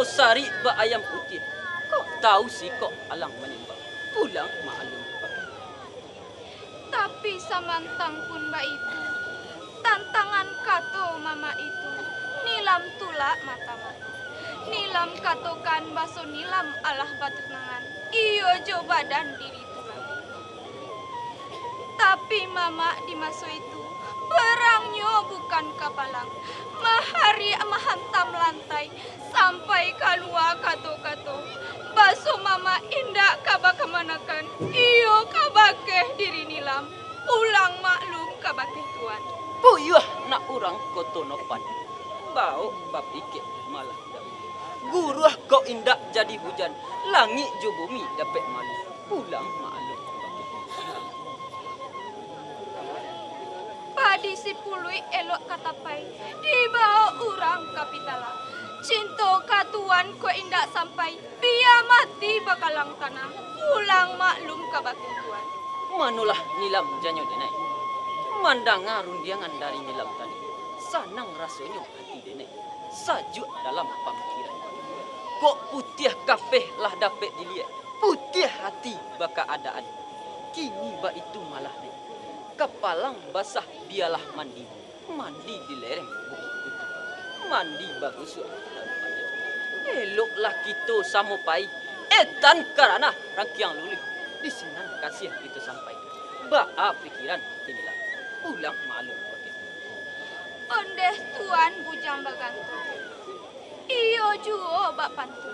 sari ba ayam putih. Kok tahu sih kok alang menyembah. Pulang maklum pakai. Tapi samantang pun ba itu. Tantangan kato mama itu. Nilam tulak mata-mata. Nilam katokan baso nilam alah batu nangan. Iyo jo badan diri tulang. Tapi mama di maso itu perangnya bukan kapalang. Mahari mahantam lantai sampai keluar kato-kato. Baso mama indak kaba kemanakan. Iyo kabakeh diri nilam. Ulang maklum kabakeh tuan. Puyuh nak orang koto nopan. Bau bapikir malah daun. Guruh kau indak jadi hujan. Langit jo bumi dapat malu. Pulang maklum. Padi si pului elok katapai. Dibawa orang kapitala. Cinta katuan ko indak sampai. Pia mati bakalang tanah. Pulang maklum kabakeh tuan. Manulah nilam janyo denai. Mandanga rundiangan dari nilam tadi. Sanang rasanya hati denai. Sajuk dalam pamikiran. Kok putih kapeh lah dapat dilihat. Putih hati baka adaan. Kini ba itu malah deh. Kepalang basah bialah mandi. Mandi di lereng bukit kutu. Mandi bagus. Eloklah kita samupai. Etan karana rangkiang lulih. Di senang kasih itu sampai. Baa pikiran inilah. Pulang malu pakai. Ondeh tuan bujang bagantu. Iyo juo bak pantu.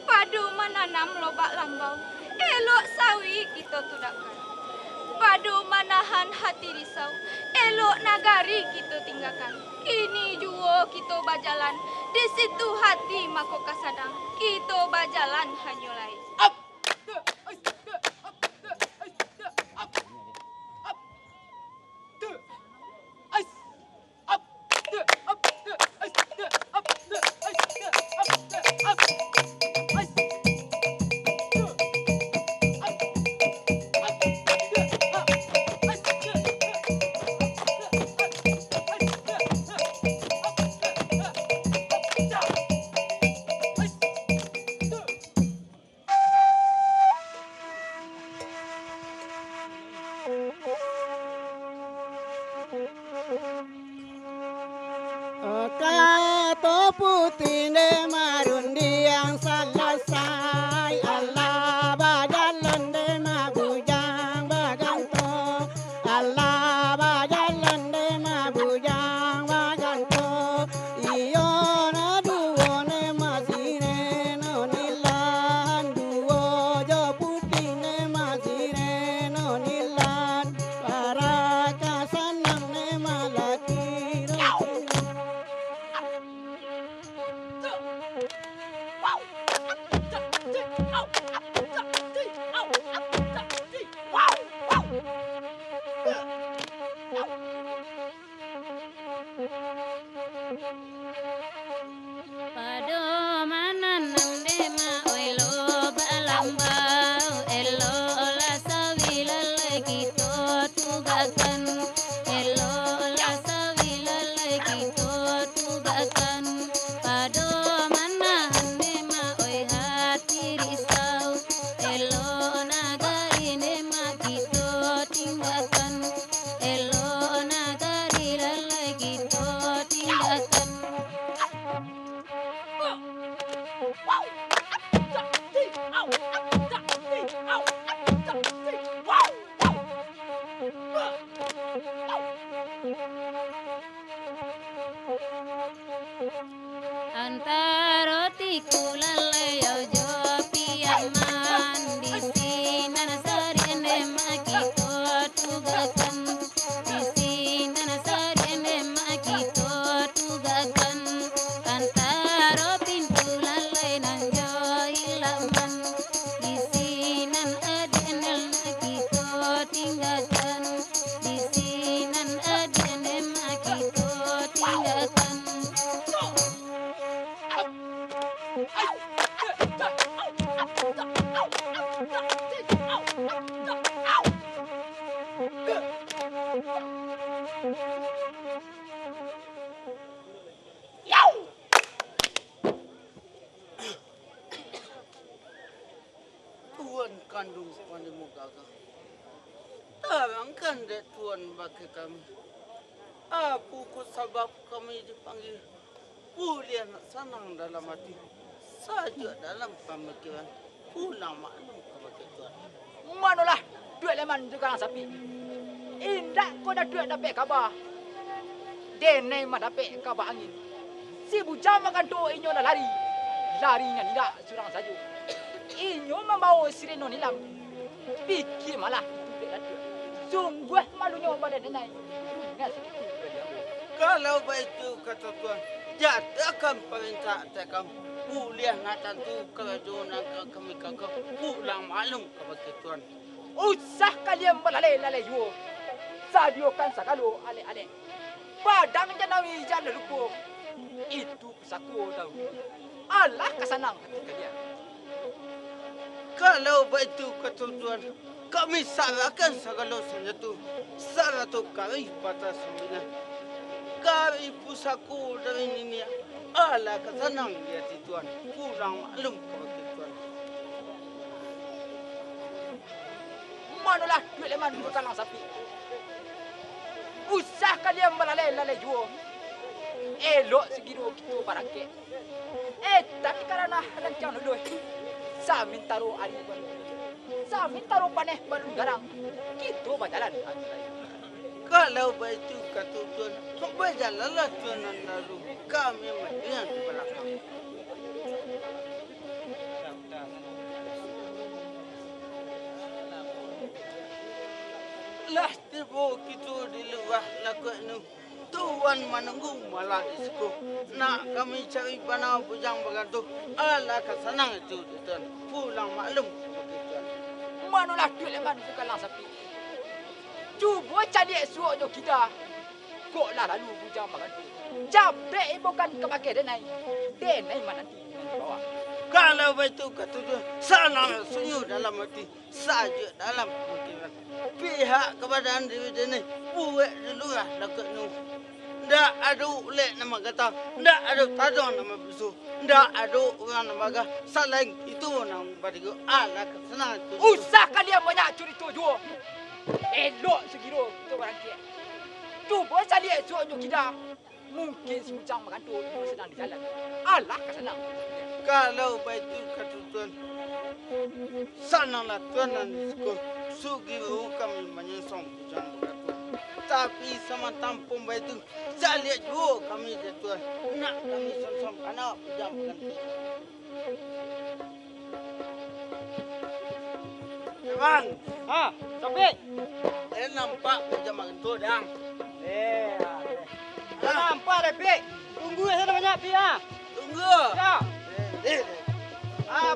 Padu menanam lobak lambau. Elok sawi kita tudakan. Padu manahan hati risau. Elok nagari kita tinggalkan. Kini juo kita bajalan. Di situ hati mako kasadang. Kita bajalan hanyulai. Kato putine marundi yang selesai Allah bajalan de mabujang baganto Allah bajalan de mabujang baganto iyo na duo ne masire no nilan duo jo putine masire no nilan para kasanang ne malaki Antara tikulalai yo jo piaman di sinan sarene makito tugakan di sinan sarene makito tugakan antara pintu lalai nan jo ilaman di sinan adenel makito tinggalkan di sinan adenel makito tinggalkan. mandung pada muka kau. Terangkan dek Tuhan bagi kami. Apa sebab kami dipanggil? Pulian senang dalam hati, saja dalam pemikiran. Pulang maklum kepada Tuhan. Manolah duit leman juga sapi. Indak kau dah duit dapat kabar. Denai mah dapat kabar angin. Si bujang makan tu inyo dah lari. Larinya tidak surang saja. Inyo membawa sireno nilam. Pikir malah itu duit duit. Sungguh malunya pada denai. Kalau begitu kata Tuhan, jadikan perintah tekam. Pulian nak tu kerajaan kami kakak. Pulang maklum kepada Tuhan. Usah kalian melalai-lalai jua. Sadiokan sakalo ale-ale. Padang janawi jana lupa. Itu pesaku tahu. Allah kesanang hati kalian. Kalau begitu kata Tuhan, kami salahkan segala sesuatu. Salah tu kami patah sembilan. Kami pusaku dari ini. Allah kesanang di hati Tuhan. Pulang maklum kepada Tuhan. Manolah duit leman bukan sapi. Usah kalian melalai-lalai jua. Elok segitu kita barangke. Tapi karena lancang dulu. Samin taruh hari baru. Samin taruh paneh baru garang. Kita berjalan. Kalau begitu kata Tuhan, berjalanlah Tuhan lalu. Kami melihat ke belakang. Lah tiba kita di luar lakukan itu. Tuhan menunggu malah di situ. Nak kami cari panah bujang bergantung. Allah kesenang itu Tuhan. Pulang maklum kepada Tuhan. Manolah duit leman bukanlah sapi. Cuba cari esok jo kita. Kok lah lalu bujang makan tu. Capek bukan kemakai denai. Denai mana nanti bawa. Kalau begitu kata Tuhan, senang sunyi dalam hati, saja dalam pemikiran. Pihak kepada diri ini, buat dulu lah lakukan itu. Ndak ada ulek nama kata, ndak ada tajam nama bisu, ndak ada orang nama kata, saling itu nama badiku. Allah kesenang itu. Usah kalian banyak cerita jua. Elok segiro kita barangkit. Cuba cari esok jo kita. Mungkin si bujang makan tu sedang di jalan. Allah kesenang. Kalau begitu kata Tuhan, senanglah Tuhan dan suku. Sugi kami menyesong bujang berkata. Tapi sama tampung begitu, saya lihat juga kami di Tuhan. Nak kami song anak bujang berkata. Bang, Sampai. nampak bujang makan tu dang. Nampak deh, Pi. Tunggu ya sana banyak, Pi. Tunggu. Ya.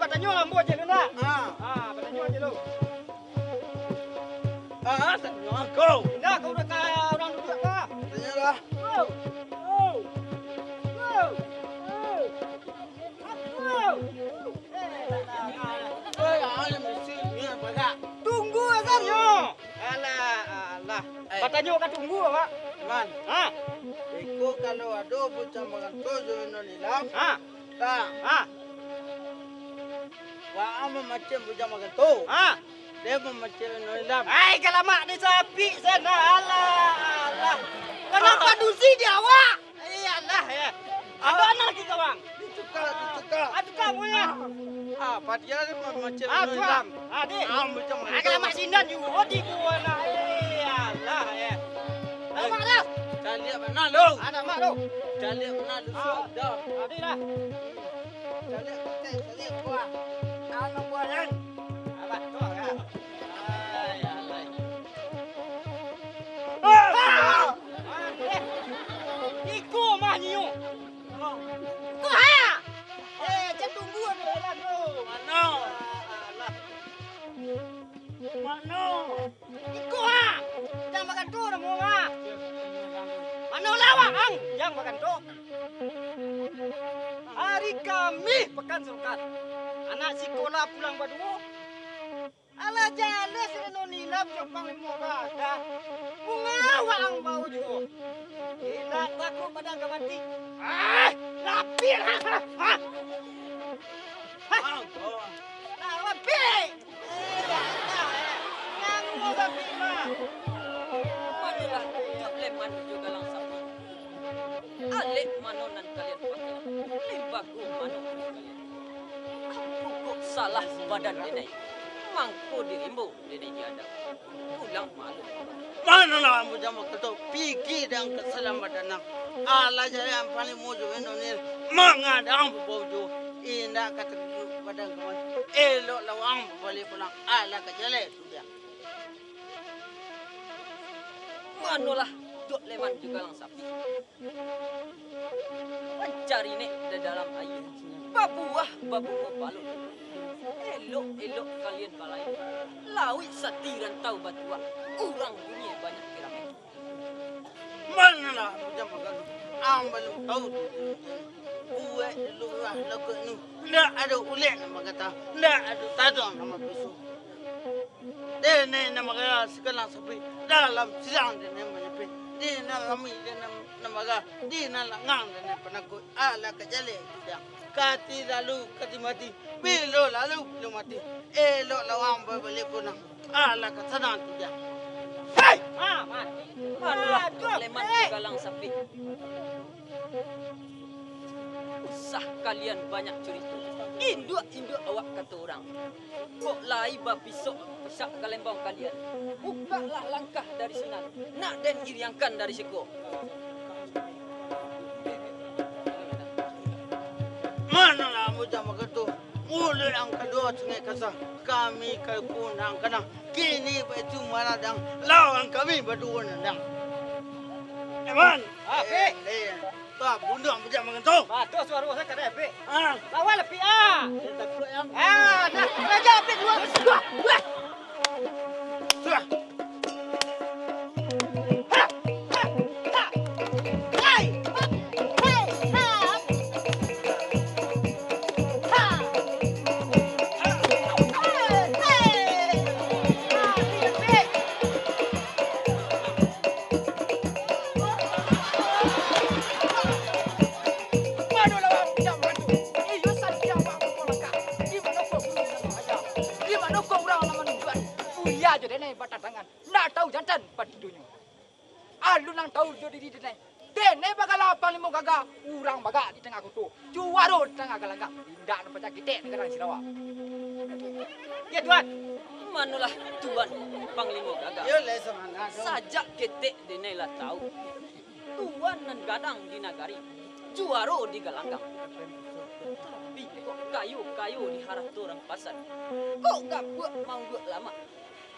Bertanya lambu aja dulu nak. Bertanya aja dulu. Tanya kau. Dah, kau udah kaya orang duduk kah? Tanya lah. Tunggu asarnya. Alah. Bertanya kan tunggu, Pak. Man, Iko kalau ada bujang makan tu jono nilam. Tak. Wah, macam bujang makan tu. Dia macam nilam. Kalau mak ni sapi sana. Alah. Kenapa dusi dia awak? Alah ya. Ada anak lagi kau bang? Ditukar. Aduh kamu ya. Patia dia macam nilam. Adik. Bujang makan tu. Kalau mak sindan juga di gua nak. Alah ya. Mak dah. Cari mana lu? Ada mak tu. Cari mana lu? Sudah. Adik dah. Cari buah. Anak buah yang. Abah tu ya. Iko mah nyu. Ko ha. Jangan tunggu ada lah bro. Mana? Mana? Iko ha. Jangan makan tu dah mau ha. Mana lawak ang? Yang makan tu. Hari kami pekan serokat. Anak sekolah pulang berdua. Ala jalan sereno nilap jopang limo kada. Mengawak ang bau juga. Tidak takut pada kemanti. Lapir. Lapir. salah badan denai. Mangko dirimu denai diadap. Ulang malu. Mana lah bujang begitu pikir dan keselamatan nak. Allah jaya yang paling muju Indonesia. Mengadang bojo. Indah kata badan kawan. Elok lawang balik pulang. Allah kejale sudah. Manolah dok leman juga lang sapi. Mencari nek di dalam air. Babuah balu. Elok kalian balai. Lawi satiran tahu batua. Orang dunia banyak piramid. Mana lah bujang begitu. Belum tahu. Uwe luah lagu ni. Ndak ada ulet nama kata. Ndak ada tadong nama bisu. Dene nama kata sekarang sapi dalam sidang dene menyepi. Dene kami dene nama kata dene langang dene penakut. Allah kejale sudah. Kati lalu kati mati. Bilo lalu bilo mati. Elok lawang berbalik punang. Allah kesenang sudah. Hei! Manolah dok leman juga lang sapi. Usah kalian banyak cerita. Induk awak kata orang. Kok lai bapisok pisak kalembang kalian. Bukalah langkah dari sini. Nak den iriangkan dari siko. Mana lah bujang begitu. Mulut yang kedua sungai kasar. Kami kekunang kenang. Kini baju maladang. Lawan kami berdua nandang. Eman. Api. Tak bunuh bujang begitu. Batu suara saya kada api. Lawan lebih ah. Tak yang. Dah raja api dua. Sudah. Alunang tahu jadi di denai. Denai bakal apa limo gaga. Urang baga di tengah kutu. Juaro di tengah galanggang. Indah nampak kita negara Sirawa. Ya tuan. Manolah tuan panglima gagak. Yo le semangat. Sajak ketek denai lah tahu. Tuan nan gadang di nagari. Juaro di galanggang. Tapi kok kayu di harap orang pasar. Kok gak buat mau buat lama.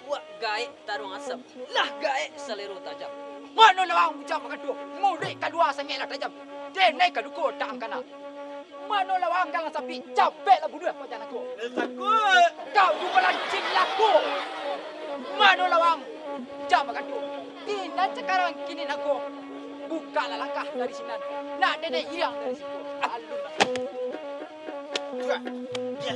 Buat gaek tarung asap. Lah gaek selero tajam. Mana lawang bujang makadu. Murid kedua sengit lah tajam. Denai keduko tak angkana. Mana lawang galang sapi. Capek lah bunuh pajan aku. Takut. Kau juga lancing laku. Mana lawang bujang makadu. Inan sekarang kini aku. Buka lah langkah dari sini. Nak denai hilang dari situ. Alun. Sudah. Ya.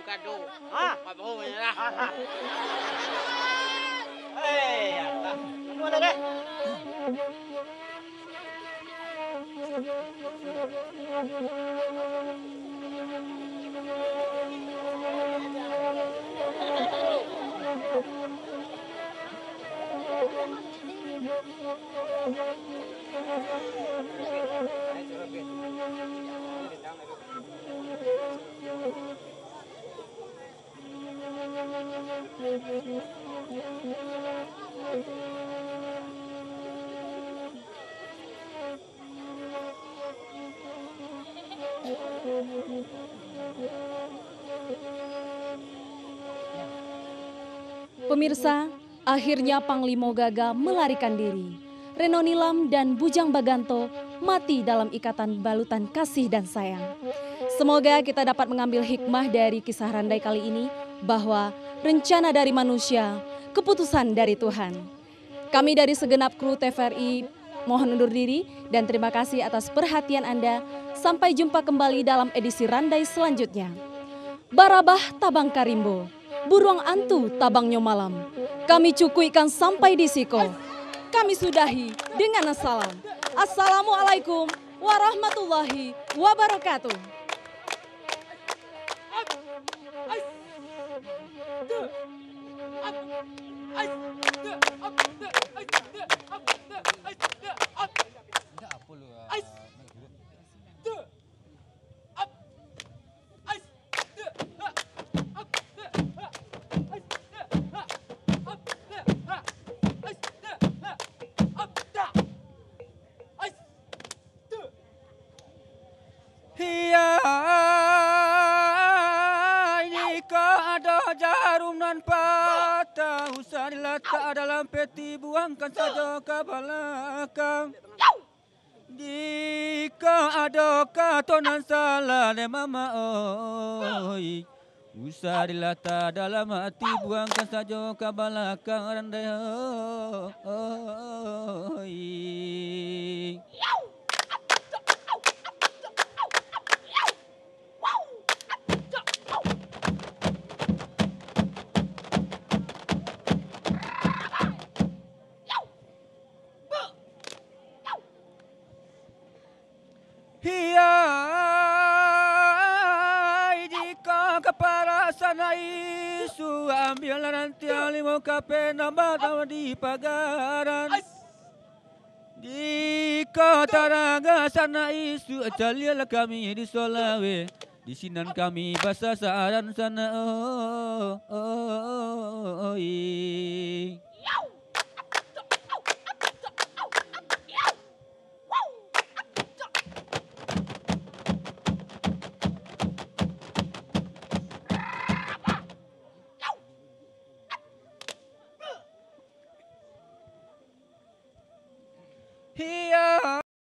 Kado. Apa mau merah? Ya Allah. Mana deh? Pemirsa, akhirnya Panglima Gaga melarikan diri. Reno Nilam dan Bujang Baganto mati dalam ikatan balutan kasih dan sayang. Semoga kita dapat mengambil hikmah dari kisah Randai kali ini bahwa rencana dari manusia, keputusan dari Tuhan. Kami dari segenap kru TVRI mohon undur diri dan terima kasih atas perhatian Anda. Sampai jumpa kembali dalam edisi Randai selanjutnya. Barabah tabang karimbo, buruang antu tabang nyomalam. Kami cukuikan sampai di siko. Kami sudahi dengan assalam. Assalamualaikum warahmatullahi wabarakatuh. Tak dalam peti buangkan saja ke belakang. Jika ada katonan salah de mama oi, usah dilata dalam hati buangkan saja ke belakang randai oi. Jika keparasan isu ambillah nanti alimau kape nambah di pagaran. Jika taraga sana isu calialah kami di Solawe, di sinan kami bahasa saaran sana